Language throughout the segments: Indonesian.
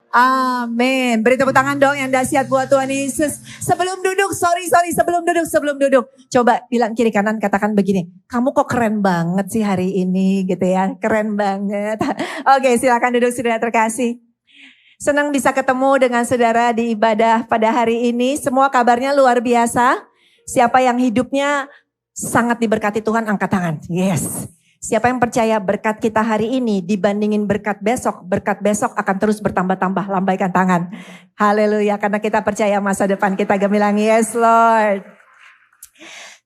Amin. Beri tepuk tangan dong yang dahsyat buat Tuhan Yesus. Sebelum duduk, sebelum duduk. Coba bilang kiri kanan, katakan begini. Kamu kok keren banget sih hari ini gitu ya. Keren banget. Oke, silakan duduk saudara terkasih. Senang bisa ketemu dengan saudara di ibadah pada hari ini. Semua kabarnya luar biasa. Siapa yang hidupnya sangat diberkati Tuhan, angkat tangan. Yes. Siapa yang percaya berkat kita hari ini dibandingin berkat besok akan terus bertambah-tambah. Lambaikan tangan. Haleluya, karena kita percaya masa depan kita gemilang. Yes Lord.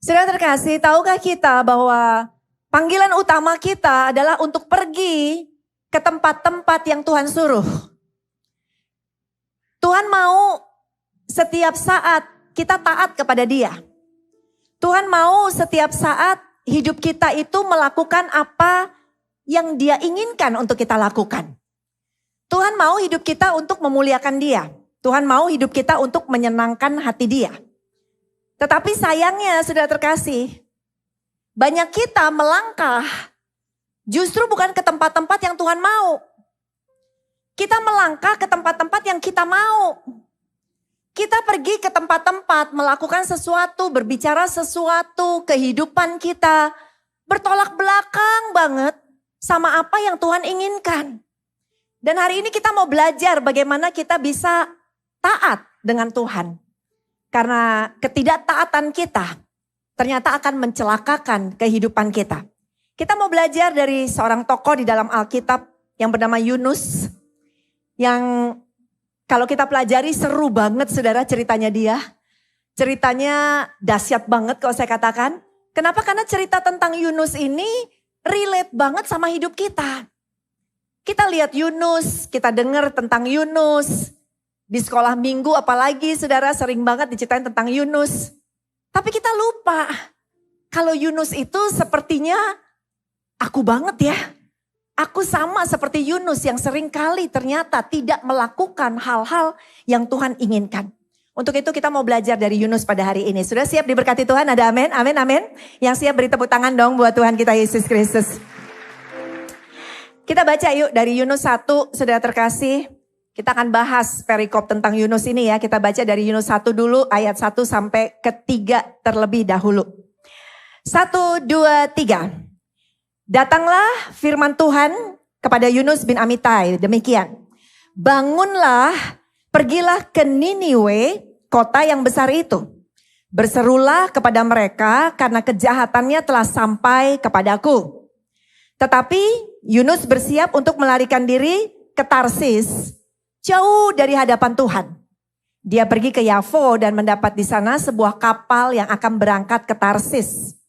Saudara terkasih, tahukah kita bahwa panggilan utama kita adalah untuk pergi ke tempat-tempat yang Tuhan suruh. Tuhan mau setiap saat kita taat kepada Dia. Tuhan mau setiap saat hidup kita itu melakukan apa yang Dia inginkan untuk kita lakukan. Tuhan mau hidup kita untuk memuliakan Dia. Tuhan mau hidup kita untuk menyenangkan hati Dia. Tetapi sayangnya saudara terkasih, banyak kita melangkah justru bukan ke tempat-tempat yang Tuhan mau. Kita melangkah ke tempat-tempat yang kita mau. Kita pergi ke tempat-tempat, melakukan sesuatu, berbicara sesuatu, kehidupan kita bertolak belakang banget sama apa yang Tuhan inginkan. Dan hari ini kita mau belajar bagaimana kita bisa taat dengan Tuhan. Karena ketidaktaatan kita ternyata akan mencelakakan kehidupan kita. Kita mau belajar dari seorang tokoh di dalam Alkitab yang bernama Yunus. Yang kalau kita pelajari seru banget saudara ceritanya dia. Ceritanya dahsyat banget kalau saya katakan. Kenapa? Karena cerita tentang Yunus ini relate banget sama hidup kita. Kita lihat Yunus, kita dengar tentang Yunus. Di sekolah minggu apalagi saudara sering banget diceritain tentang Yunus. Tapi kita lupa kalau Yunus itu sepertinya aku banget ya. Aku sama seperti Yunus yang sering kali ternyata tidak melakukan hal-hal yang Tuhan inginkan. Untuk itu kita mau belajar dari Yunus pada hari ini. Sudah siap diberkati Tuhan? Ada amin, amin, amin. Yang siap beri tepuk tangan dong buat Tuhan kita Yesus Kristus. Kita baca yuk dari Yunus 1, saudara terkasih. Kita akan bahas perikop tentang Yunus ini ya. Kita baca dari Yunus 1 dulu, ayat 1 sampai ke 3 terlebih dahulu. 1, 2, 3. Datanglah firman Tuhan kepada Yunus bin Amitai, demikian. Bangunlah, pergilah ke Niniwe, kota yang besar itu. Berserulah kepada mereka karena kejahatannya telah sampai kepadaku. Tetapi Yunus bersiap untuk melarikan diri ke Tarsis, jauh dari hadapan Tuhan. Dia pergi ke Yafo dan mendapat di sana sebuah kapal yang akan berangkat ke Tarsis.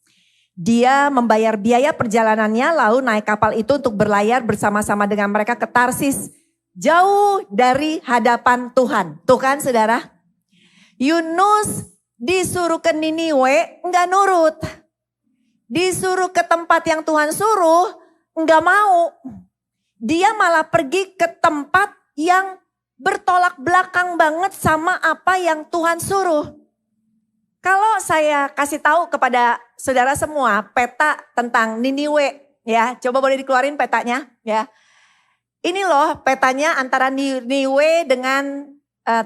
Dia membayar biaya perjalanannya lalu naik kapal itu untuk berlayar bersama-sama dengan mereka ke Tarsis. Jauh dari hadapan Tuhan. Tuh kan saudara. Yunus disuruh ke Niniwe enggak nurut. Disuruh ke tempat yang Tuhan suruh enggak mau. Dia malah pergi ke tempat yang bertolak belakang banget sama apa yang Tuhan suruh. Kalau saya kasih tahu kepada saudara semua peta tentang Niniwe ya, coba boleh dikeluarin petanya ya. Ini loh petanya antara Niniwe dengan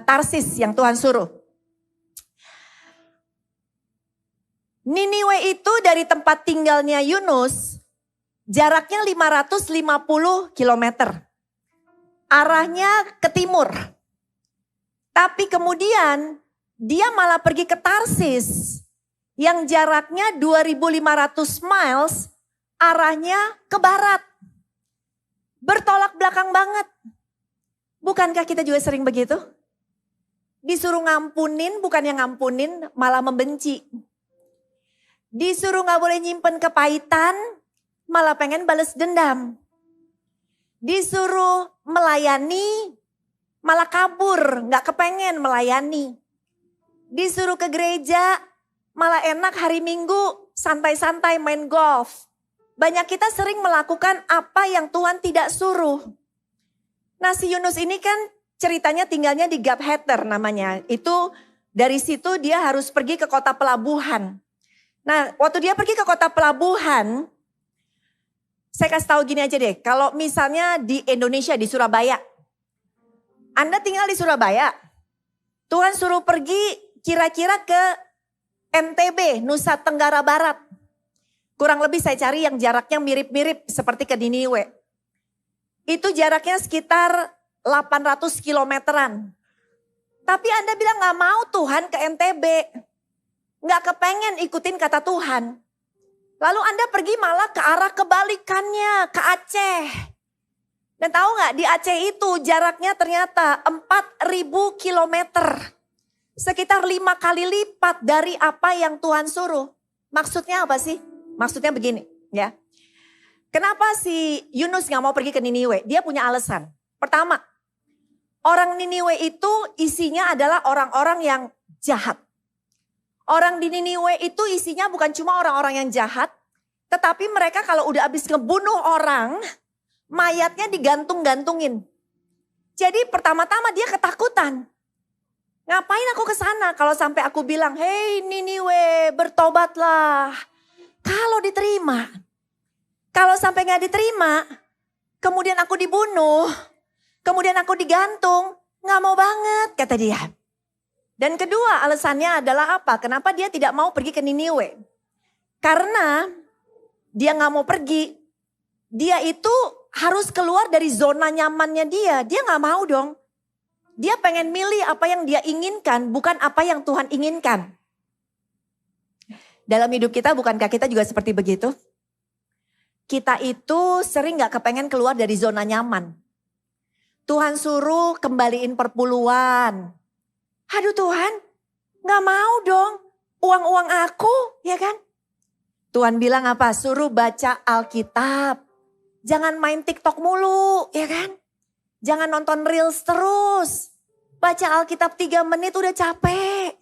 Tarsis yang Tuhan suruh. Niniwe itu dari tempat tinggalnya Yunus jaraknya 550 km. Arahnya ke timur. Tapi kemudian dia malah pergi ke Tarsis yang jaraknya 2.500 miles, arahnya ke barat. Bertolak belakang banget. Bukankah kita juga sering begitu? Disuruh ngampunin, bukannya ngampunin, malah membenci. Disuruh gak boleh nyimpen kepahitan, malah pengen balas dendam. Disuruh melayani, malah kabur, gak kepengen melayani. Disuruh ke gereja, malah enak hari Minggu santai-santai main golf. Banyak kita sering melakukan apa yang Tuhan tidak suruh. Nah si Yunus ini kan ceritanya tinggalnya di Gabheter namanya. Itu dari situ dia harus pergi ke kota pelabuhan. Nah waktu dia pergi ke kota pelabuhan, saya kasih tahu gini aja deh. Kalau misalnya di Indonesia, di Surabaya, Anda tinggal di Surabaya. Tuhan suruh pergi kira-kira ke NTB, Nusa Tenggara Barat. Kurang lebih saya cari yang jaraknya mirip-mirip seperti ke Niniwe. Itu jaraknya sekitar 800 kilometeran. Tapi Anda bilang gak mau Tuhan ke NTB. Gak kepengen ikutin kata Tuhan. Lalu Anda pergi malah ke arah kebalikannya, ke Aceh. Dan tahu gak di Aceh itu jaraknya ternyata 4.000 kilometer. Sekitar 5 kali lipat dari apa yang Tuhan suruh. Maksudnya apa sih? Maksudnya begini ya. Kenapa si Yunus gak mau pergi ke Niniwe? Dia punya alasan. Pertama, orang Niniwe itu isinya adalah orang-orang yang jahat. Orang di Niniwe itu isinya bukan cuma orang-orang yang jahat. Tetapi mereka kalau udah habis ngebunuh orang, mayatnya digantung-gantungin. Jadi pertama-tama dia ketakutan. Ngapain aku ke sana kalau sampai aku bilang, "Hei Niniwe, bertobatlah." Kalau diterima. Kalau sampai gak diterima, kemudian aku dibunuh, kemudian aku digantung, gak mau banget kata dia. Dan kedua alasannya adalah apa? Kenapa dia tidak mau pergi ke Niniwe? Karena dia gak mau pergi, dia itu harus keluar dari zona nyamannya dia. Dia gak mau dong. Dia pengen milih apa yang dia inginkan, bukan apa yang Tuhan inginkan. Dalam hidup kita, bukankah kita juga seperti begitu? Kita itu sering gak kepengen keluar dari zona nyaman. Tuhan suruh kembaliin perpuluhan. Aduh Tuhan, gak mau dong uang-uang aku, ya kan? Tuhan bilang apa? Suruh baca Alkitab. Jangan main TikTok mulu, ya kan? Jangan nonton Reels terus. Baca Alkitab 3 menit udah capek.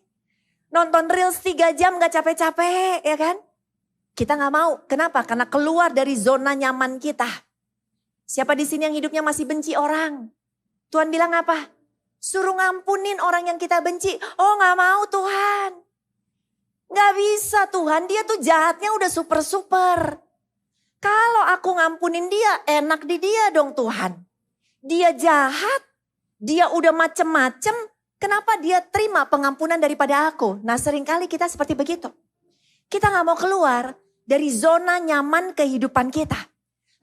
Nonton Reels 3 jam gak capek-capek, ya kan? Kita gak mau. Kenapa? Karena keluar dari zona nyaman kita. Siapa di sini yang hidupnya masih benci orang? Tuhan bilang apa? Suruh ngampunin orang yang kita benci. Oh gak mau Tuhan. Gak bisa Tuhan, dia tuh jahatnya udah super-super. Kalau aku ngampunin dia, enak di dia dong Tuhan. Dia jahat, dia udah macem-macem, kenapa dia terima pengampunan daripada aku? Nah seringkali kita seperti begitu. Kita gak mau keluar dari zona nyaman kehidupan kita.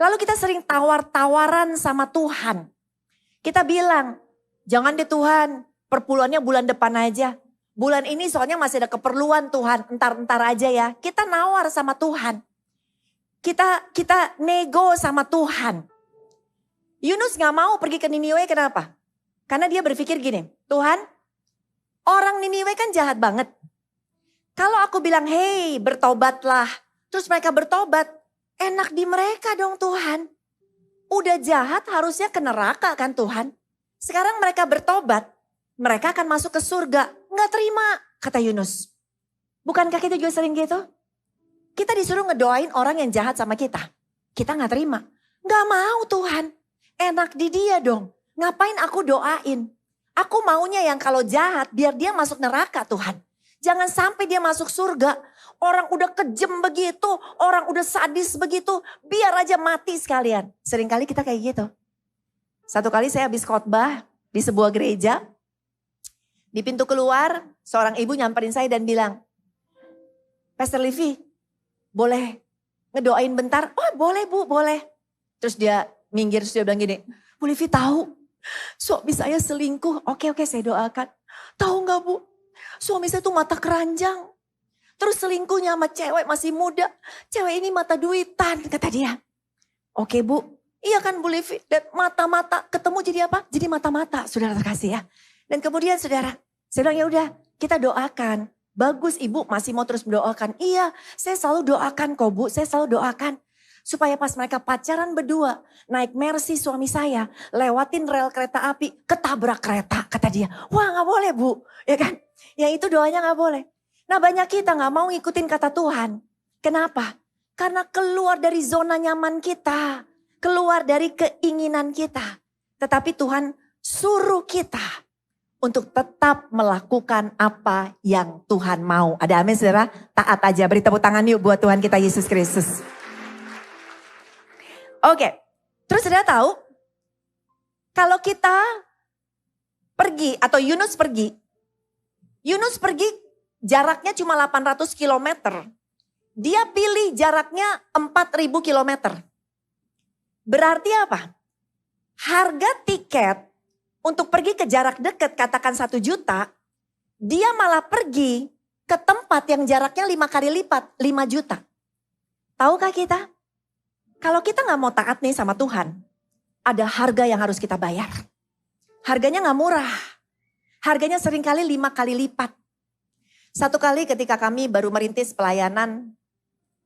Lalu kita sering tawar-tawaran sama Tuhan. Kita bilang, jangan deh Tuhan, perpuluhannya bulan depan aja. Bulan ini soalnya masih ada keperluan Tuhan, entar-entar aja ya. Kita nawar sama Tuhan. Kita nego sama Tuhan. Yunus gak mau pergi ke Niniwe, kenapa? Karena dia berpikir gini, Tuhan, orang Niniwe kan jahat banget. Kalau aku bilang, hei bertobatlah, terus mereka bertobat, enak di mereka dong Tuhan. Udah jahat harusnya ke neraka kan Tuhan. Sekarang mereka bertobat, mereka akan masuk ke surga. Nggak terima, kata Yunus. Bukankah kita juga sering gitu? Kita disuruh ngedoain orang yang jahat sama kita. Kita nggak terima. Nggak mau Tuhan, enak di dia dong. Ngapain aku doain? Aku maunya yang kalau jahat biar dia masuk neraka Tuhan. Jangan sampai dia masuk surga. Orang udah kejem begitu, orang udah sadis begitu, biar aja mati sekalian. Seringkali kita kayak gitu. Satu kali saya habis khotbah di sebuah gereja. Di pintu keluar, seorang ibu nyamperin saya dan bilang, Pastor Livi, boleh ngedoain bentar? Oh boleh Bu, boleh. Terus dia minggir, terus dia bilang gini, Bu Livi tahu suami saya selingkuh. Oke, saya doakan. Tahu gak Bu, suami saya tuh mata keranjang. Terus selingkuhnya sama cewek masih muda. Cewek ini mata duitan, kata dia. Oke Bu, iya kan Bu Livi. Dan mata-mata ketemu jadi apa? Jadi mata-mata, saudara terkasih ya. Dan kemudian saudara, saya bilang ya udah kita doakan. Bagus Ibu masih mau terus mendoakan. Iya, saya selalu doakan kok Bu, saya selalu doakan. Supaya pas mereka pacaran berdua, naik Mercy suami saya, lewatin rel kereta api, ketabrak kereta, kata dia. Wah gak boleh Bu, ya kan? Ya itu doanya gak boleh. Nah banyak kita gak mau ngikutin kata Tuhan. Kenapa? Karena keluar dari zona nyaman kita, keluar dari keinginan kita. Tetapi Tuhan suruh kita untuk tetap melakukan apa yang Tuhan mau. Ada amin saudara? Taat aja, beri tepuk tangan yuk buat Tuhan kita Yesus Kristus. Oke, terus saudara tahu, kalau kita pergi atau Yunus pergi. Yunus pergi jaraknya cuma 800 kilometer. Dia pilih jaraknya 4.000 kilometer. Berarti apa? Harga tiket untuk pergi ke jarak dekat, katakan 1 juta, dia malah pergi ke tempat yang jaraknya 5 kali lipat, 5 juta. Tahukah kita? Kalau kita gak mau taat nih sama Tuhan, ada harga yang harus kita bayar. Harganya gak murah. Harganya seringkali 5 kali lipat. Satu kali ketika kami baru merintis pelayanan,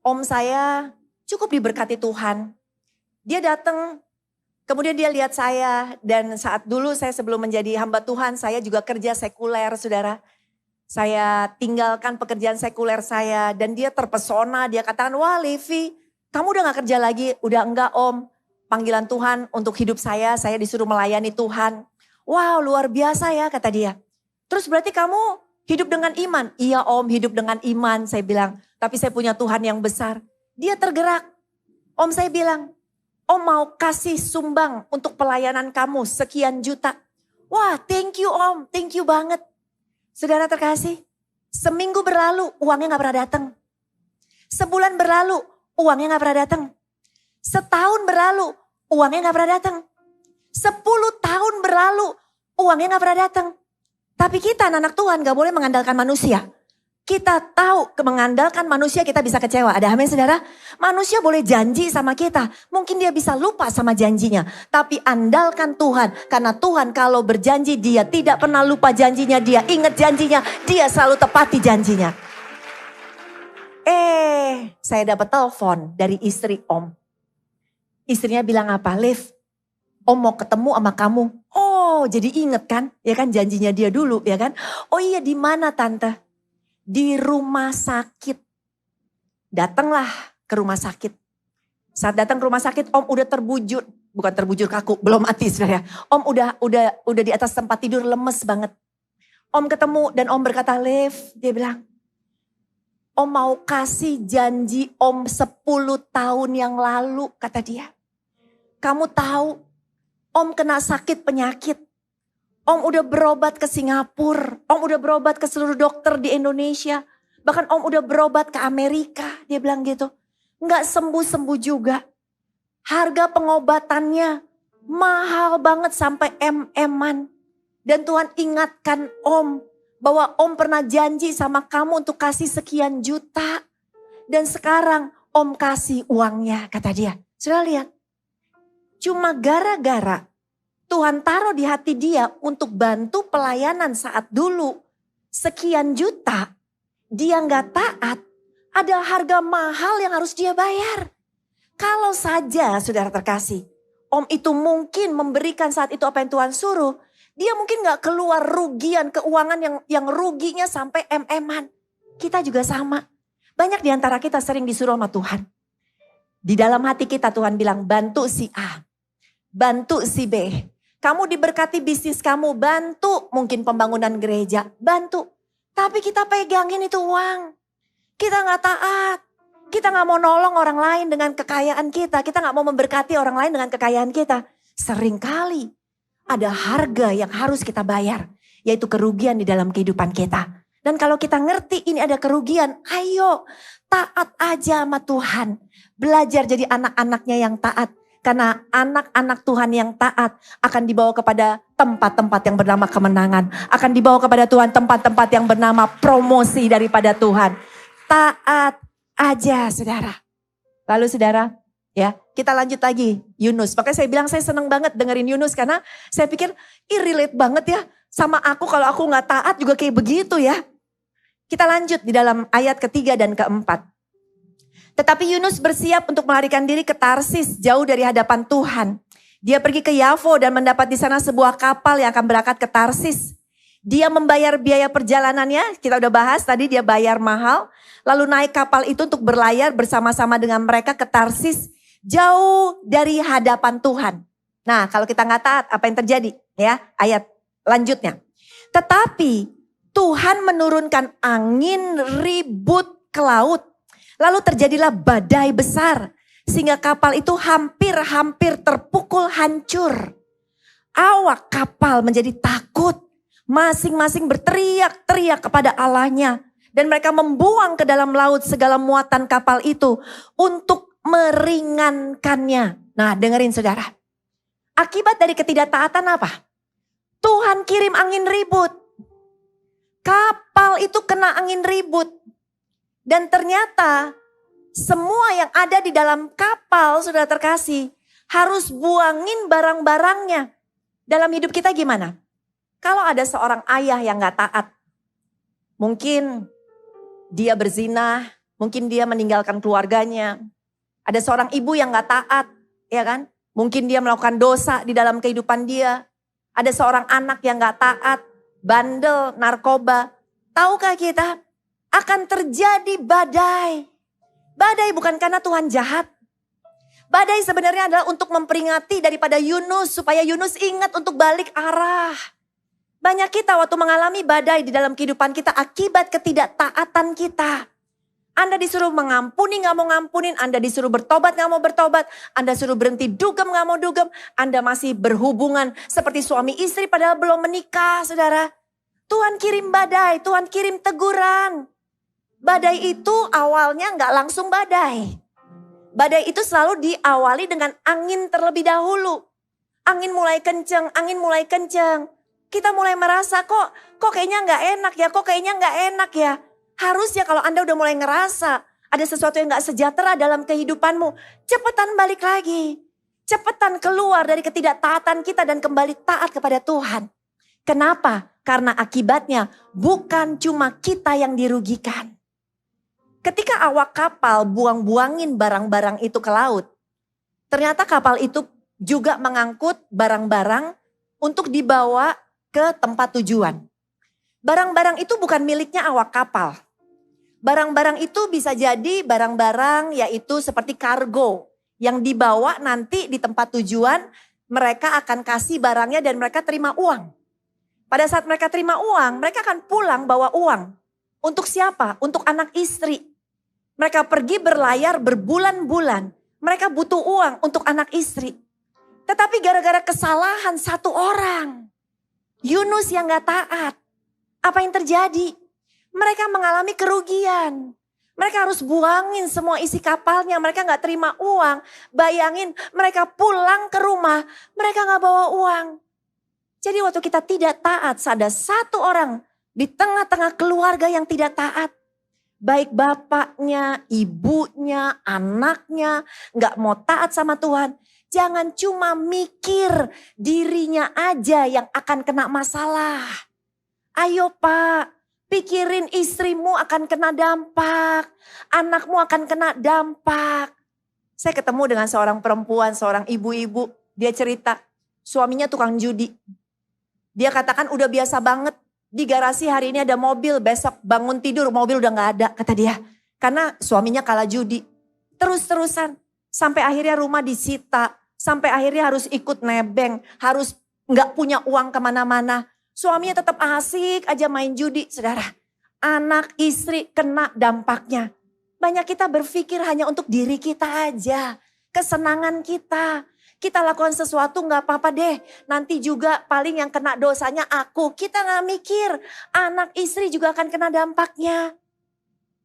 om saya cukup diberkati Tuhan. Dia datang, kemudian dia lihat saya, dan saat dulu saya sebelum menjadi hamba Tuhan, saya juga kerja sekuler, saudara. Saya tinggalkan pekerjaan sekuler saya, dan dia terpesona, dia katakan, wah Levi, kamu udah gak kerja lagi? Udah enggak om, panggilan Tuhan untuk hidup saya disuruh melayani Tuhan. Wow luar biasa ya, kata dia. Terus berarti kamu hidup dengan iman? Iya om, hidup dengan iman, saya bilang. Tapi saya punya Tuhan yang besar. Dia tergerak. Om saya bilang, om mau kasih sumbang untuk pelayanan kamu sekian juta. Wah thank you om, thank you banget. Saudara terkasih, seminggu berlalu uangnya gak pernah datang. Sebulan berlalu uangnya gak pernah datang. Setahun berlalu uangnya gak pernah datang. 10 tahun berlalu uangnya gak pernah datang. Tapi kita anak Tuhan gak boleh mengandalkan manusia. Kita tahu mengandalkan manusia kita bisa kecewa. Ada amin saudara? Manusia boleh janji sama kita. Mungkin dia bisa lupa sama janjinya. Tapi andalkan Tuhan. Karena Tuhan kalau berjanji dia tidak pernah lupa janjinya. Dia ingat janjinya. Dia selalu tepati janjinya. Saya dapat telepon dari istri om. Istrinya bilang apa? Liv, om mau ketemu sama kamu. Oh jadi inget kan? Ya kan janjinya dia dulu ya kan? Oh iya di mana tante? Di rumah sakit. Datanglah ke rumah sakit. Saat datang ke rumah sakit om udah terbujur. Bukan terbujur kaku, belum mati sebenarnya. Om udah di atas tempat tidur lemes banget. Om ketemu dan om berkata, Lev, dia bilang, om mau kasih janji om 10 tahun yang lalu, kata dia. Kamu tahu, om kena sakit penyakit. Om udah berobat ke Singapura, om udah berobat ke seluruh dokter di Indonesia. Bahkan om udah berobat ke Amerika, dia bilang gitu. Nggak sembuh-sembuh juga. Harga pengobatannya mahal banget sampai MM-an. Dan Tuhan ingatkan om bahwa om pernah janji sama kamu untuk kasih sekian juta. Dan sekarang om kasih uangnya, kata dia. Sudah lihat, cuma gara-gara Tuhan taruh di hati dia untuk bantu pelayanan saat dulu. Sekian juta, dia nggak taat, ada harga mahal yang harus dia bayar. Kalau saja saudara terkasih, om itu mungkin memberikan saat itu apa yang Tuhan suruh, dia mungkin nggak keluar rugian keuangan yang ruginya sampai MM-an. Kita juga sama. Banyak di antara kita sering disuruh sama Tuhan. Di dalam hati kita Tuhan bilang bantu si A, bantu si B. Kamu diberkati bisnis kamu, bantu mungkin pembangunan gereja, bantu. Tapi kita pegangin itu uang. Kita gak taat. Kita gak mau nolong orang lain dengan kekayaan kita. Kita gak mau memberkati orang lain dengan kekayaan kita. Seringkali ada harga yang harus kita bayar. Yaitu kerugian di dalam kehidupan kita. Dan kalau kita ngerti ini ada kerugian, ayo taat aja sama Tuhan. Belajar jadi anak-anaknya yang taat. Karena anak-anak Tuhan yang taat akan dibawa kepada tempat-tempat yang bernama kemenangan. Akan dibawa kepada Tuhan tempat-tempat yang bernama promosi daripada Tuhan. Taat aja saudara. Lalu saudara ya kita lanjut lagi Yunus. Makanya saya bilang saya senang banget dengerin Yunus. Karena saya pikir relate banget ya sama aku kalau aku gak taat juga kayak begitu ya. Kita lanjut di dalam ayat ketiga dan keempat. Tetapi Yunus bersiap untuk melarikan diri ke Tarsis jauh dari hadapan Tuhan. Dia pergi ke Yafo dan mendapat di sana sebuah kapal yang akan berangkat ke Tarsis. Dia membayar biaya perjalanannya, kita udah bahas tadi dia bayar mahal. Lalu naik kapal itu untuk berlayar bersama-sama dengan mereka ke Tarsis jauh dari hadapan Tuhan. Nah kalau kita nggak taat apa yang terjadi ya ayat lanjutnya. Tetapi Tuhan menurunkan angin ribut ke laut. Lalu terjadilah badai besar sehingga kapal itu hampir terpukul hancur. Awak kapal menjadi takut. Masing-masing berteriak-teriak kepada Allahnya. Dan mereka membuang ke dalam laut segala muatan kapal itu untuk meringankannya. Nah, dengerin saudara. Akibat dari ketidaktaatan apa? Tuhan kirim angin ribut. Kapal itu kena angin ribut. Dan ternyata semua yang ada di dalam kapal, saudara terkasih, harus buangin barang-barangnya. Dalam hidup kita gimana? Kalau ada seorang ayah yang gak taat, mungkin dia berzina, mungkin dia meninggalkan keluarganya. Ada seorang ibu yang gak taat, ya kan? Mungkin dia melakukan dosa di dalam kehidupan dia. Ada seorang anak yang gak taat, bandel, narkoba. Tahukah kita akan terjadi badai? Badai bukan karena Tuhan jahat. Badai sebenarnya adalah untuk memperingati daripada Yunus, supaya Yunus ingat untuk balik arah. Banyak kita waktu mengalami badai di dalam kehidupan kita akibat ketidaktaatan kita. Anda disuruh mengampuni gak mau ngampunin, Anda disuruh bertobat gak mau bertobat, Anda suruh berhenti dugem gak mau dugem, Anda masih berhubungan seperti suami istri padahal belum menikah, saudara. Tuhan kirim badai, Tuhan kirim teguran. Badai itu awalnya gak langsung badai. Badai itu selalu diawali dengan angin terlebih dahulu. Angin mulai kenceng, angin mulai kenceng. Kita mulai merasa kok kayaknya gak enak ya, kok kayaknya gak enak ya. Harusnya kalau Anda udah mulai ngerasa ada sesuatu yang gak sejahtera dalam kehidupanmu, cepetan balik lagi. Cepetan keluar dari ketidaktaatan kita dan kembali taat kepada Tuhan. Kenapa? Karena akibatnya bukan cuma kita yang dirugikan. Ketika awak kapal buang-buangin barang-barang itu ke laut, ternyata kapal itu juga mengangkut barang-barang untuk dibawa ke tempat tujuan. Barang-barang itu bukan miliknya awak kapal. Barang-barang itu bisa jadi barang-barang yaitu seperti kargo yang dibawa nanti di tempat tujuan, mereka akan kasih barangnya dan mereka terima uang. Pada saat mereka terima uang, mereka akan pulang bawa uang. Untuk siapa? Untuk anak istri. Mereka pergi berlayar berbulan-bulan. Mereka butuh uang untuk anak istri. Tetapi gara-gara kesalahan satu orang, Yunus yang gak taat, apa yang terjadi? Mereka mengalami kerugian. Mereka harus buangin semua isi kapalnya. Mereka gak terima uang. Bayangin mereka pulang ke rumah. Mereka gak bawa uang. Jadi waktu kita tidak taat, ada satu orang di tengah-tengah keluarga yang tidak taat. Baik bapaknya, ibunya, anaknya gak mau taat sama Tuhan. Jangan cuma mikir dirinya aja yang akan kena masalah. Ayo Pak. Pikirin istrimu akan kena dampak. Anakmu akan kena dampak. Saya ketemu dengan seorang perempuan, seorang ibu-ibu. Dia cerita, suaminya tukang judi. Dia katakan udah biasa banget. Di garasi hari ini ada mobil, besok bangun tidur mobil udah gak ada, kata dia. Karena suaminya kalah judi. Terus-terusan. Sampai akhirnya rumah disita. Sampai akhirnya harus ikut nebeng. Harus gak punya uang kemana-mana. Suaminya tetap asik aja main judi, saudara. Anak, istri kena dampaknya. Banyak kita berpikir hanya untuk diri kita aja. Kesenangan kita. Kita lakukan sesuatu gak apa-apa deh. Nanti juga paling yang kena dosanya aku. Kita gak mikir. Anak, istri juga akan kena dampaknya.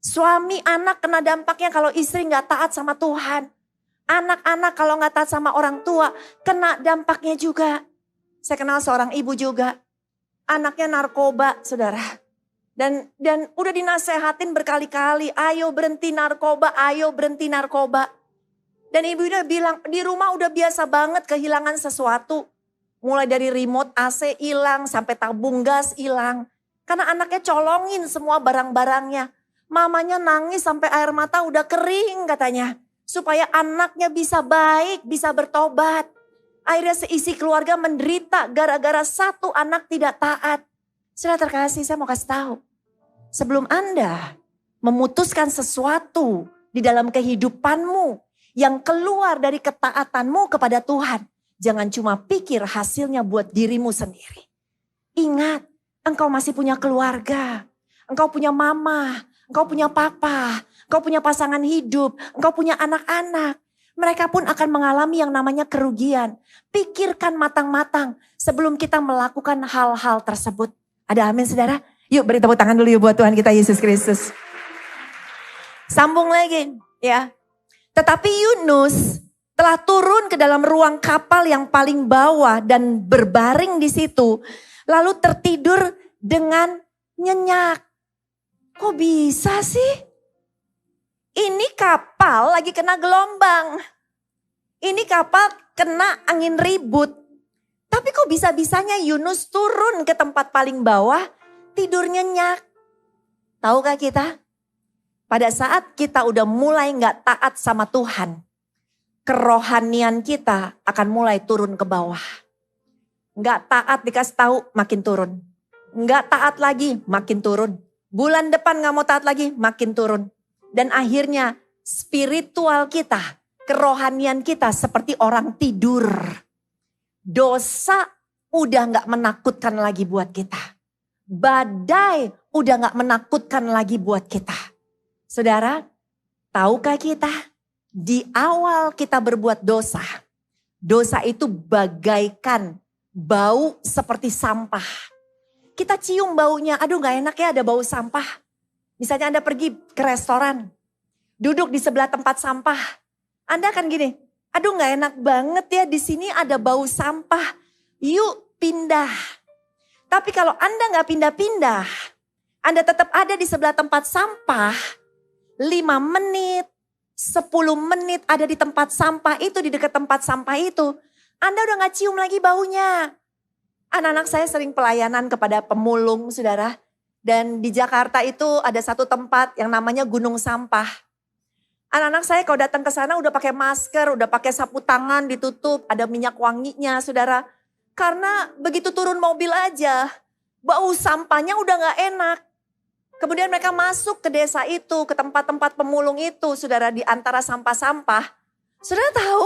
Suami, anak kena dampaknya kalau istri gak taat sama Tuhan. Anak-anak kalau gak taat sama orang tua, kena dampaknya juga. Saya kenal seorang ibu juga. Anaknya narkoba, saudara. Dan udah dinasehatin berkali-kali, ayo berhenti narkoba, ayo berhenti narkoba. Dan ibu udah bilang, di rumah udah biasa banget kehilangan sesuatu. Mulai dari remote AC hilang, sampai tabung gas hilang. Karena anaknya colongin semua barang-barangnya. Mamanya nangis sampai air mata udah kering katanya. Supaya anaknya bisa baik, bisa bertobat. Akhirnya seisi keluarga menderita gara-gara satu anak tidak taat. Saudara terkasih, saya mau kasih tahu. Sebelum Anda memutuskan sesuatu di dalam kehidupanmu yang keluar dari ketaatanmu kepada Tuhan, jangan cuma pikir hasilnya buat dirimu sendiri. Ingat, engkau masih punya keluarga, engkau punya mama, engkau punya papa, engkau punya pasangan hidup, engkau punya anak-anak. Mereka pun akan mengalami yang namanya kerugian. Pikirkan matang-matang sebelum kita melakukan hal-hal tersebut. Ada amin saudara? Yuk beri tepuk tangan dulu yuk buat Tuhan kita Yesus Kristus. Sambung lagi ya. Tetapi Yunus telah turun ke dalam ruang kapal yang paling bawah dan berbaring di situ. Lalu tertidur dengan nyenyak. Kok bisa sih? Ini kapal lagi kena gelombang. Ini kapal kena angin ribut. Tapi kok bisa-bisanya Yunus turun ke tempat paling bawah tidur nyenyak. Tahukah kita? Pada saat kita udah mulai gak taat sama Tuhan, kerohanian kita akan mulai turun ke bawah. Gak taat dikasih tahu makin turun. Gak taat lagi makin turun. Bulan depan gak mau taat lagi makin turun. Dan akhirnya spiritual kita, kerohanian kita seperti orang tidur. Dosa udah gak menakutkan lagi buat kita. Badai udah gak menakutkan lagi buat kita. Saudara, tahukah kita di awal kita berbuat dosa, dosa itu bagaikan bau seperti sampah. Kita cium baunya, aduh gak enak ya ada bau sampah. Misalnya Anda pergi ke restoran, duduk di sebelah tempat sampah. Anda akan gini, aduh gak enak banget ya di sini ada bau sampah. Yuk pindah. Tapi kalau Anda gak pindah-pindah, Anda tetap ada di sebelah tempat sampah, 5 menit, 10 menit ada di tempat sampah itu, di dekat tempat sampah itu. Anda udah gak cium lagi baunya. Anak-anak saya sering pelayanan kepada pemulung, saudara. Dan di Jakarta itu ada satu tempat yang namanya Gunung Sampah. Anak-anak saya kalau datang ke sana udah pakai masker, udah pakai sapu tangan ditutup, ada minyak wanginya, saudara. Karena begitu turun mobil aja, bau sampahnya udah gak enak. Kemudian mereka masuk ke desa itu, ke tempat-tempat pemulung itu, saudara, di antara sampah-sampah. Saudara tahu,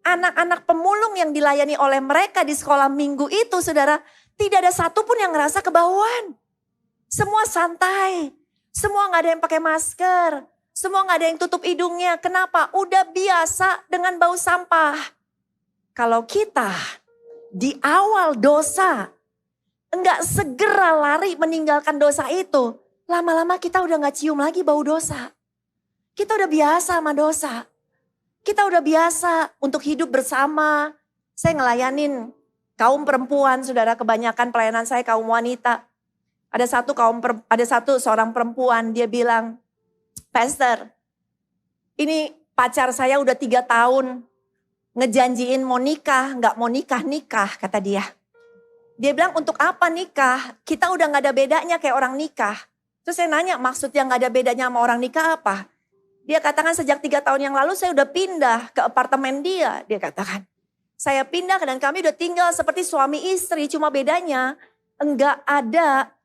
anak-anak pemulung yang dilayani oleh mereka di sekolah minggu itu, saudara, tidak ada satupun yang ngerasa kebauan. Semua santai, semua gak ada yang pakai masker, semua gak ada yang tutup hidungnya. Kenapa? Udah biasa dengan bau sampah. Kalau kita di awal dosa, enggak segera lari meninggalkan dosa itu, lama-lama kita udah gak cium lagi bau dosa. Kita udah biasa sama dosa. Kita udah biasa untuk hidup bersama. Saya ngelayanin kaum perempuan, saudara, kebanyakan pelayanan saya kaum wanita. Ada satu seorang perempuan, dia bilang, Pastor, ini pacar saya udah 3 tahun ngejanjiin mau nikah, gak mau nikah, kata dia. Dia bilang untuk apa nikah? Kita udah gak ada bedanya kayak orang nikah. Terus saya nanya maksud yang gak ada bedanya sama orang nikah apa? Dia katakan sejak 3 tahun yang lalu saya udah pindah ke apartemen dia. Dia katakan saya pindah dan kami udah tinggal seperti suami istri. Cuma bedanya enggak ada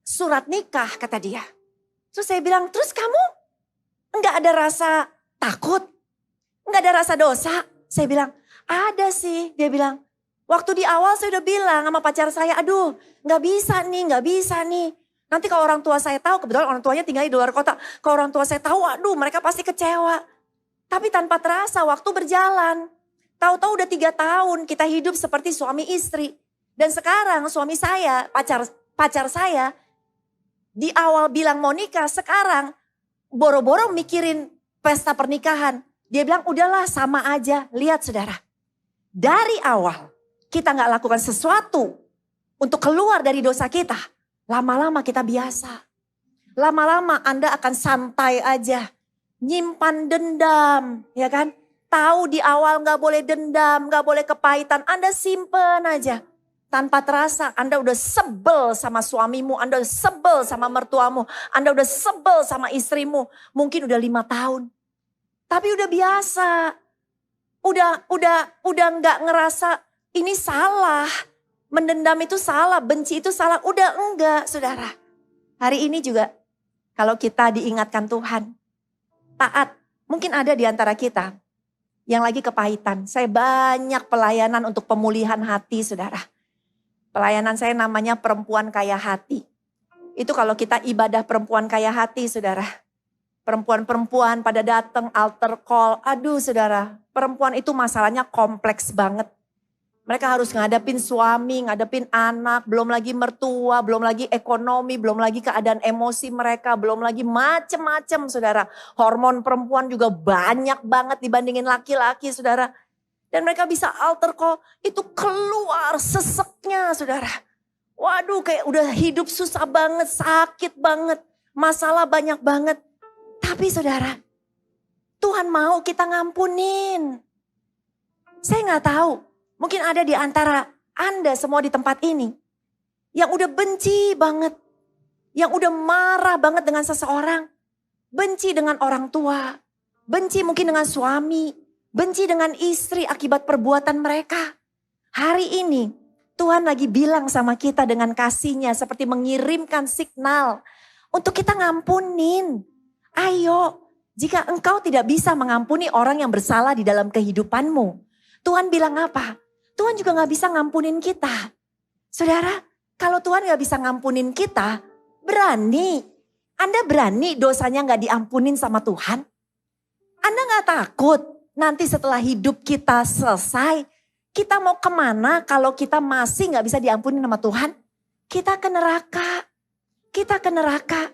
surat nikah kata dia. Terus saya bilang terus kamu enggak ada rasa takut? Enggak ada rasa dosa? Saya bilang ada sih. Dia bilang waktu di awal saya udah bilang sama pacar saya aduh gak bisa nih. Nanti kalau orang tua saya tahu, kebetulan orang tuanya tinggal di luar kota. Kalau orang tua saya tahu, aduh mereka pasti kecewa. Tapi tanpa terasa waktu berjalan. Tahu-tahu udah 3 tahun kita hidup seperti suami istri. Dan sekarang suami saya, pacar saya, di awal bilang mau nikah, sekarang boro-boro mikirin pesta pernikahan. Dia bilang udahlah sama aja, lihat saudara. Dari awal kita gak lakukan sesuatu untuk keluar dari dosa kita. Lama-lama kita biasa. Lama-lama Anda akan santai aja. Nyimpan dendam, ya kan? Tahu di awal gak boleh dendam, gak boleh kepahitan. Anda simpen aja. Tanpa terasa Anda udah sebel sama suamimu, Anda udah sebel sama mertuamu, Anda udah sebel sama istrimu. Mungkin udah 5 tahun. Tapi udah biasa. Udah gak ngerasa ini salah. Mendendam itu salah, benci itu salah. Udah enggak, saudara. Hari ini juga kalau kita diingatkan Tuhan, taat. Mungkin ada di antara kita yang lagi kepahitan. Saya banyak pelayanan untuk pemulihan hati, saudara. Pelayanan saya namanya perempuan kaya hati. Itu kalau kita ibadah perempuan kaya hati, saudara. Perempuan-perempuan pada datang altar call. Aduh, saudara. Perempuan itu masalahnya kompleks banget. Mereka harus ngadapin suami, ngadapin anak, belum lagi mertua, belum lagi ekonomi, belum lagi keadaan emosi mereka, belum lagi macem-macem saudara. Hormon perempuan juga banyak banget dibandingin laki-laki saudara. Dan mereka bisa alter call, itu keluar seseknya saudara. Waduh kayak udah hidup susah banget, sakit banget, masalah banyak banget. Tapi saudara, Tuhan mau kita ngampunin. Saya gak tahu. Mungkin ada di antara Anda semua di tempat ini yang udah benci banget, yang udah marah banget dengan seseorang, benci dengan orang tua, benci mungkin dengan suami, benci dengan istri akibat perbuatan mereka. Hari ini Tuhan lagi bilang sama kita dengan kasih-Nya seperti mengirimkan signal untuk kita ngampunin. Ayo, jika engkau tidak bisa mengampuni orang yang bersalah di dalam kehidupanmu, Tuhan bilang apa? Tuhan juga gak bisa ngampunin kita. Saudara, kalau Tuhan gak bisa ngampunin kita, berani. Anda berani dosanya gak diampunin sama Tuhan? Anda gak takut nanti setelah hidup kita selesai, kita mau kemana kalau kita masih gak bisa diampunin sama Tuhan? Kita ke neraka. Kita ke neraka.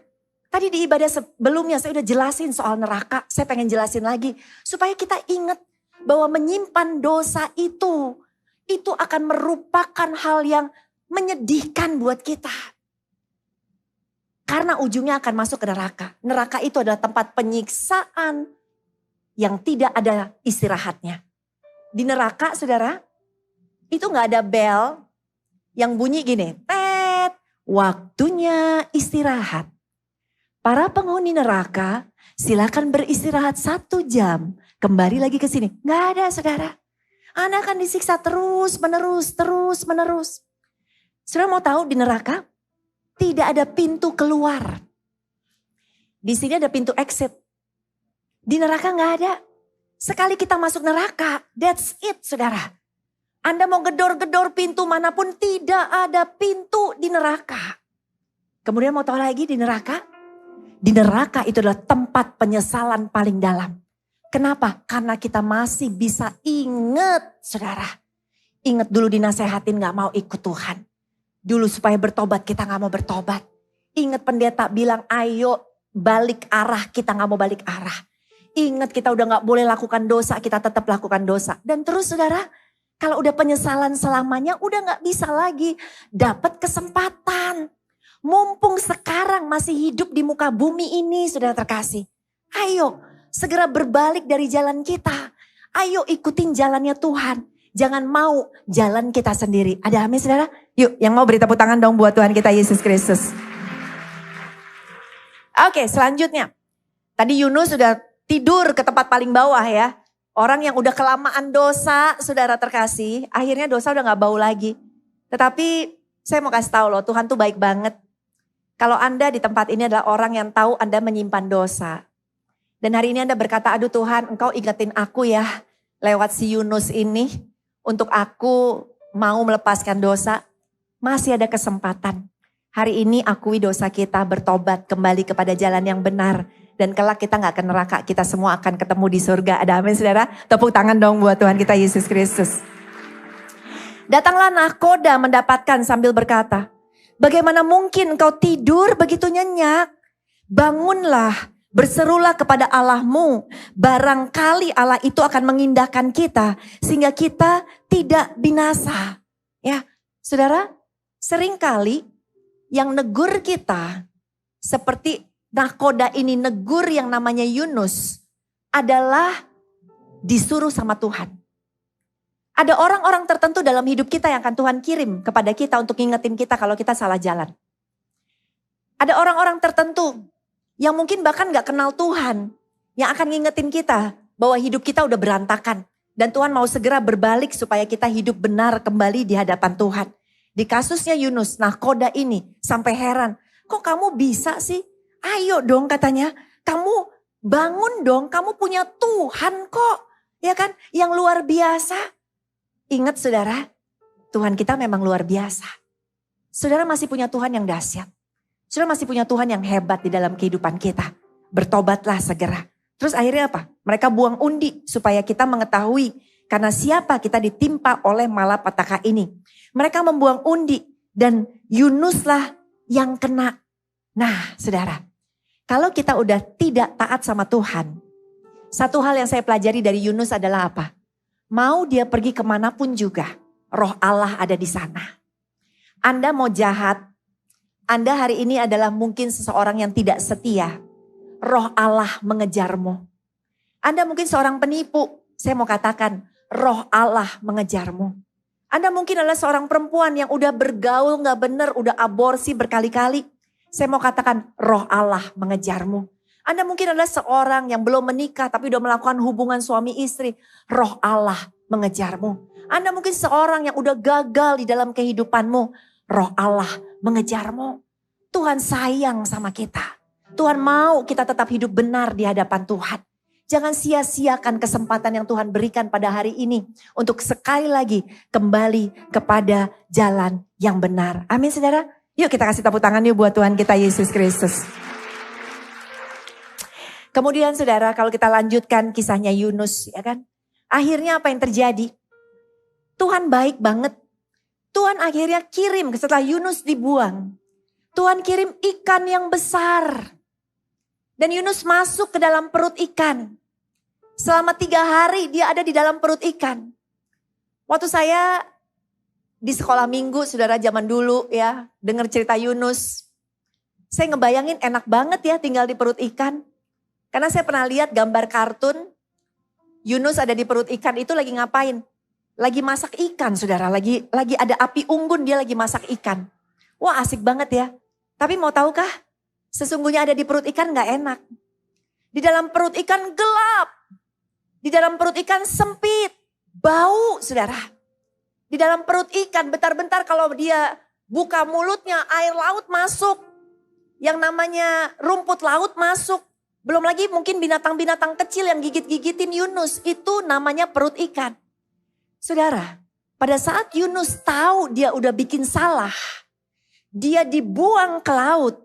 Tadi di ibadah sebelumnya saya udah jelasin soal neraka. Saya pengen jelasin lagi. Supaya kita ingat bahwa menyimpan dosa itu akan merupakan hal yang menyedihkan buat kita. Karena ujungnya akan masuk ke neraka. Neraka itu adalah tempat penyiksaan yang tidak ada istirahatnya. Di neraka saudara, itu gak ada bel yang bunyi gini. Tet, waktunya istirahat. Para penghuni neraka silakan beristirahat 1 jam. Kembali lagi ke sini. Gak ada saudara. Anda akan disiksa terus menerus. Saudara mau tahu di neraka tidak ada pintu keluar. Di sini ada pintu exit. Di neraka gak ada. Sekali kita masuk neraka, that's it saudara. Anda mau gedor-gedor pintu manapun tidak ada pintu di neraka. Kemudian mau tahu lagi di neraka? Di neraka itu adalah tempat penyesalan paling dalam. Kenapa? Karena kita masih bisa ingat saudara. Ingat dulu dinasehatin gak mau ikut Tuhan. Dulu supaya bertobat kita gak mau bertobat. Ingat pendeta bilang ayo balik arah, kita gak mau balik arah. Ingat kita udah gak boleh lakukan dosa, kita tetap lakukan dosa. Dan terus saudara, kalau udah penyesalan selamanya udah gak bisa lagi dapat kesempatan. Mumpung sekarang masih hidup di muka bumi ini saudara terkasih. Ayo segera berbalik dari jalan kita. Ayo ikutin jalannya Tuhan. Jangan mau jalan kita sendiri. Ada amin saudara? Yuk yang mau beri tepuk tangan dong buat Tuhan kita Yesus Kristus. Oke selanjutnya. Tadi Yunus sudah tidur ke tempat paling bawah ya. Orang yang udah kelamaan dosa saudara terkasih. Akhirnya dosa udah gak bau lagi. Tetapi saya mau kasih tahu loh Tuhan tuh baik banget. Kalau Anda di tempat ini adalah orang yang tahu Anda menyimpan dosa. Dan hari ini Anda berkata, aduh Tuhan engkau ingetin aku ya lewat si Yunus ini. Untuk aku mau melepaskan dosa. Masih ada kesempatan. Hari ini akui dosa kita, bertobat kembali kepada jalan yang benar. Dan kelak kita gak ke neraka, kita semua akan ketemu di surga. Ada amin saudara? Tepuk tangan dong buat Tuhan kita Yesus Kristus. Datanglah nahkoda mendapatkan sambil berkata, bagaimana mungkin engkau tidur begitu nyenyak? Bangunlah. Berserulah kepada Allahmu, barangkali Allah itu akan mengindahkan kita sehingga kita tidak binasa. Ya, saudara, seringkali yang negur kita seperti nahkoda ini negur yang namanya Yunus adalah disuruh sama Tuhan. Ada orang-orang tertentu dalam hidup kita yang akan Tuhan kirim kepada kita untuk ngingetin kita kalau kita salah jalan. Ada orang-orang tertentu yang mungkin bahkan gak kenal Tuhan. Yang akan ngingetin kita bahwa hidup kita udah berantakan. Dan Tuhan mau segera berbalik supaya kita hidup benar kembali di hadapan Tuhan. Di kasusnya Yunus, nahkoda ini sampai heran. Kok kamu bisa sih? Ayo dong katanya. Kamu bangun dong, kamu punya Tuhan kok. Ya kan? Yang luar biasa. Ingat saudara, Tuhan kita memang luar biasa. Saudara masih punya Tuhan yang dahsyat. Saudara masih punya Tuhan yang hebat di dalam kehidupan kita. Bertobatlah segera. Terus akhirnya apa? Mereka buang undi supaya kita mengetahui Karena siapa kita ditimpa oleh malapetaka ini. Mereka membuang undi dan Yunuslah yang kena. Nah saudara, kalau kita udah tidak taat sama Tuhan. Satu hal yang saya pelajari dari Yunus adalah apa? Mau dia pergi kemanapun juga, roh Allah ada di sana. Anda mau jahat, Anda hari ini adalah mungkin seseorang yang tidak setia. Roh Allah mengejarmu. Anda mungkin seorang penipu, saya mau katakan roh Allah mengejarmu. Anda mungkin adalah seorang perempuan yang udah bergaul gak benar, udah aborsi berkali-kali. Saya mau katakan roh Allah mengejarmu. Anda mungkin adalah seorang yang belum menikah tapi udah melakukan hubungan suami istri. Roh Allah mengejarmu. Anda mungkin seorang yang udah gagal di dalam kehidupanmu. Roh Allah mengejarmu. Tuhan sayang sama kita. Tuhan mau kita tetap hidup benar di hadapan Tuhan. Jangan sia-siakan kesempatan yang Tuhan berikan pada hari ini. Untuk sekali lagi kembali kepada jalan yang benar. Amin saudara. Yuk kita kasih tepuk tangan yuk buat Tuhan kita Yesus Kristus. Kemudian saudara kalau kita lanjutkan kisahnya Yunus ya kan. Akhirnya apa yang terjadi? Tuhan baik banget. Tuhan akhirnya kirim setelah Yunus dibuang. Tuhan kirim ikan yang besar. Dan Yunus masuk ke dalam perut ikan. Selama 3 hari dia ada di dalam perut ikan. Waktu saya di sekolah minggu, saudara zaman dulu ya, dengar cerita Yunus. Saya ngebayangin enak banget ya tinggal di perut ikan. Karena saya pernah lihat gambar kartun, Yunus ada di perut ikan itu lagi ngapain? Lagi masak ikan saudara, lagi ada api unggun dia lagi masak ikan. Wah asik banget ya. Tapi mau tahukah? Sesungguhnya ada di perut ikan gak enak. Di dalam perut ikan gelap. Di dalam perut ikan sempit. Bau saudara. Di dalam perut ikan bentar-bentar kalau dia buka mulutnya air laut masuk. Yang namanya rumput laut masuk. Belum lagi mungkin binatang-binatang kecil yang gigit-gigitin Yunus. Itu namanya perut ikan. Saudara, pada saat Yunus tahu dia udah bikin salah. Dia dibuang ke laut.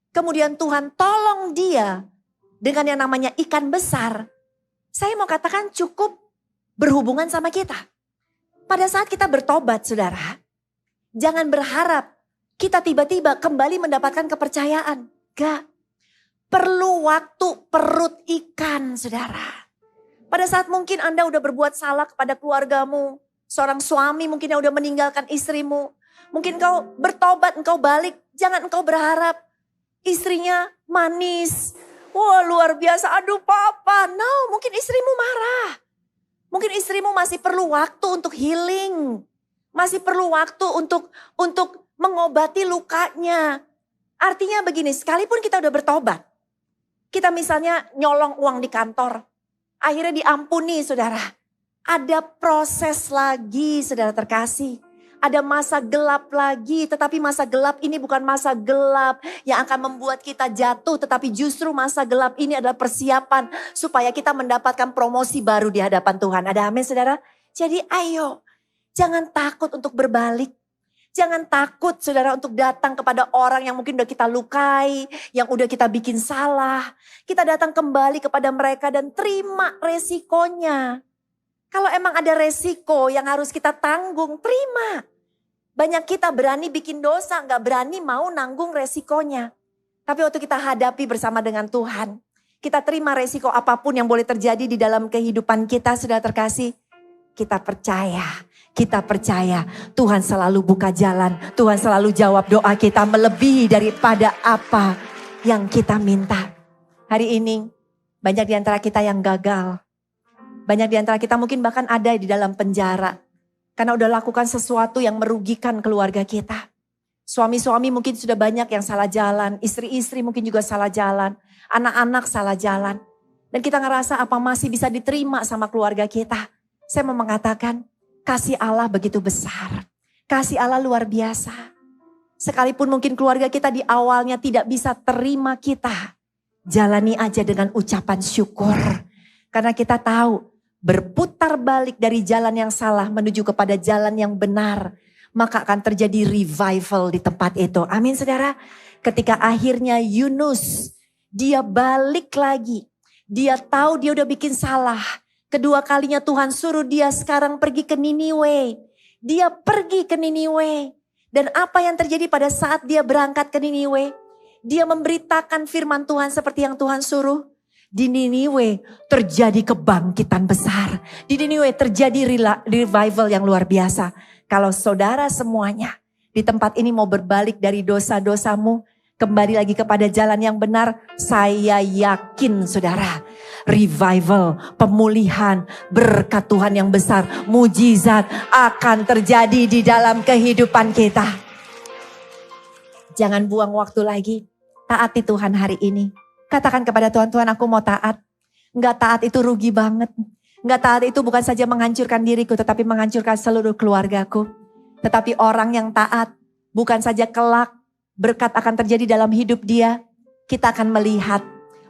Kemudian Tuhan tolong dia dengan yang namanya ikan besar. Saya mau katakan cukup berhubungan sama kita. Pada saat kita bertobat saudara, jangan berharap kita tiba-tiba kembali mendapatkan kepercayaan. Gak, perlu waktu perut ikan saudara. Pada saat mungkin Anda udah berbuat salah kepada keluargamu, seorang suami mungkin yang udah meninggalkan istrimu. Mungkin kau bertobat, engkau balik, jangan engkau berharap istrinya manis. Wah luar biasa, aduh papa. No, mungkin istrimu marah. Mungkin istrimu masih perlu waktu untuk healing. Masih perlu waktu untuk mengobati lukanya. Artinya begini, sekalipun kita udah bertobat. Kita misalnya nyolong uang di kantor. Akhirnya diampuni saudara. Ada proses lagi saudara terkasih. Ada masa gelap lagi, tetapi masa gelap ini bukan masa gelap yang akan membuat kita jatuh. Tetapi justru masa gelap ini adalah persiapan supaya kita mendapatkan promosi baru di hadapan Tuhan. Ada amin saudara? Jadi ayo, jangan takut untuk berbalik. Jangan takut saudara untuk datang kepada orang yang mungkin udah kita lukai, yang udah kita bikin salah. Kita datang kembali kepada mereka dan terima resikonya. Kalau emang ada resiko yang harus kita tanggung, terima. Banyak kita berani bikin dosa, gak berani mau nanggung resikonya. Tapi waktu kita hadapi bersama dengan Tuhan, kita terima resiko apapun yang boleh terjadi di dalam kehidupan kita, sudah terkasih. Kita percaya Tuhan selalu buka jalan, Tuhan selalu jawab doa kita melebihi daripada apa yang kita minta. Hari ini banyak di antara kita yang gagal. Banyak di antara kita mungkin bahkan ada di dalam penjara. Karena udah lakukan sesuatu yang merugikan keluarga kita. Suami-suami mungkin sudah banyak yang salah jalan. Istri-istri mungkin juga salah jalan. Anak-anak salah jalan. Dan kita ngerasa apa masih bisa diterima sama keluarga kita. Saya mau mengatakan kasih Allah begitu besar. Kasih Allah luar biasa. Sekalipun mungkin keluarga kita di awalnya tidak bisa terima kita. Jalani aja dengan ucapan syukur. Karena kita tahu berputar balik dari jalan yang salah menuju kepada jalan yang benar. Maka akan terjadi revival di tempat itu. Amin saudara. Ketika akhirnya Yunus, dia balik lagi. Dia tahu dia udah bikin salah. Kedua kalinya Tuhan suruh dia sekarang pergi ke Niniwe. Dia pergi ke Niniwe. Dan apa yang terjadi pada saat dia berangkat ke Niniwe? Dia memberitakan firman Tuhan seperti yang Tuhan suruh. Di Niniwe terjadi kebangkitan besar. Di Niniwe terjadi revival yang luar biasa. Kalau saudara semuanya di tempat ini mau berbalik dari dosa-dosamu, kembali lagi kepada jalan yang benar, saya yakin saudara, revival, pemulihan, berkat Tuhan yang besar, mujizat akan terjadi di dalam kehidupan kita. Jangan buang waktu lagi, taati Tuhan hari ini. Katakan kepada Tuhan, Tuhan aku mau taat. Enggak taat itu rugi banget. Enggak taat itu bukan saja menghancurkan diriku, tetapi menghancurkan seluruh keluargaku. Tetapi orang yang taat, bukan saja kelak berkat akan terjadi dalam hidup dia, kita akan melihat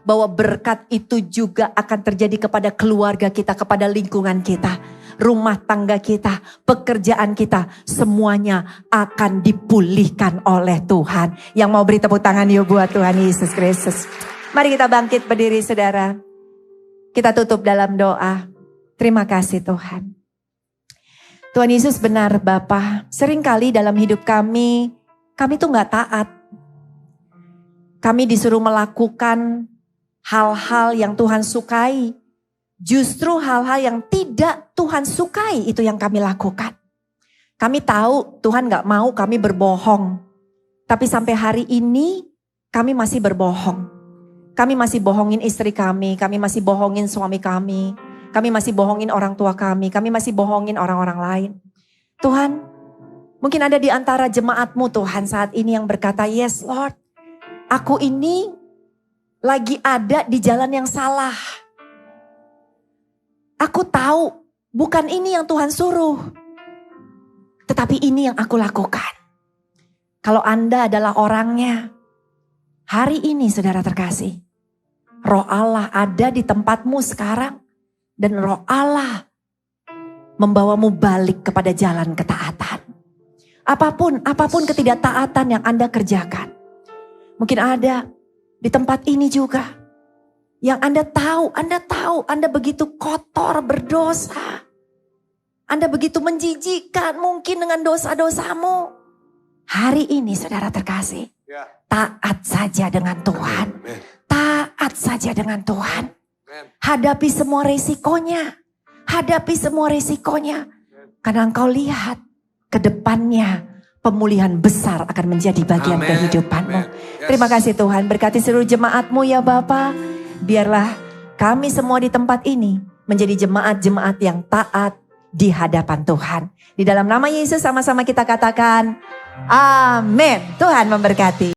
bahwa berkat itu juga akan terjadi kepada keluarga kita, kepada lingkungan kita, rumah tangga kita, pekerjaan kita, semuanya akan dipulihkan oleh Tuhan. Yang mau beri tepuk tangan yuk buat Tuhan Yesus Kristus. Mari kita bangkit berdiri saudara. Kita tutup dalam doa. Terima kasih Tuhan. Tuhan Yesus benar Bapa, seringkali dalam hidup kami tuh gak taat. Kami disuruh melakukan hal-hal yang Tuhan sukai. Justru hal-hal yang tidak Tuhan sukai itu yang kami lakukan. Kami tahu Tuhan gak mau kami berbohong. Tapi sampai hari ini kami masih berbohong. Kami masih bohongin istri kami masih bohongin suami kami masih bohongin orang tua kami masih bohongin orang-orang lain. Tuhan, mungkin ada di antara jemaat-Mu Tuhan saat ini yang berkata, yes Lord, aku ini lagi ada di jalan yang salah. Aku tahu bukan ini yang Tuhan suruh, tetapi ini yang aku lakukan. Kalau Anda adalah orangnya, hari ini saudara terkasih, Roh Allah ada di tempatmu sekarang. Dan Roh Allah membawamu balik kepada jalan ketaatan. Apapun ketidaktaatan yang Anda kerjakan. Mungkin ada di tempat ini juga. Yang Anda tahu Anda begitu kotor berdosa. Anda begitu menjijikkan mungkin dengan dosa-dosamu. Hari ini saudara terkasih. Taat saja dengan Tuhan. Taat saja dengan Tuhan. Hadapi semua resikonya. Karena engkau lihat ke depannya pemulihan besar akan menjadi bagian kehidupanmu. Terima kasih Tuhan, berkati seluruh jemaat-Mu ya Bapa. Biarlah kami semua di tempat ini menjadi jemaat-jemaat yang taat di hadapan Tuhan. Di dalam nama Yesus sama-sama kita katakan amin. Tuhan memberkati.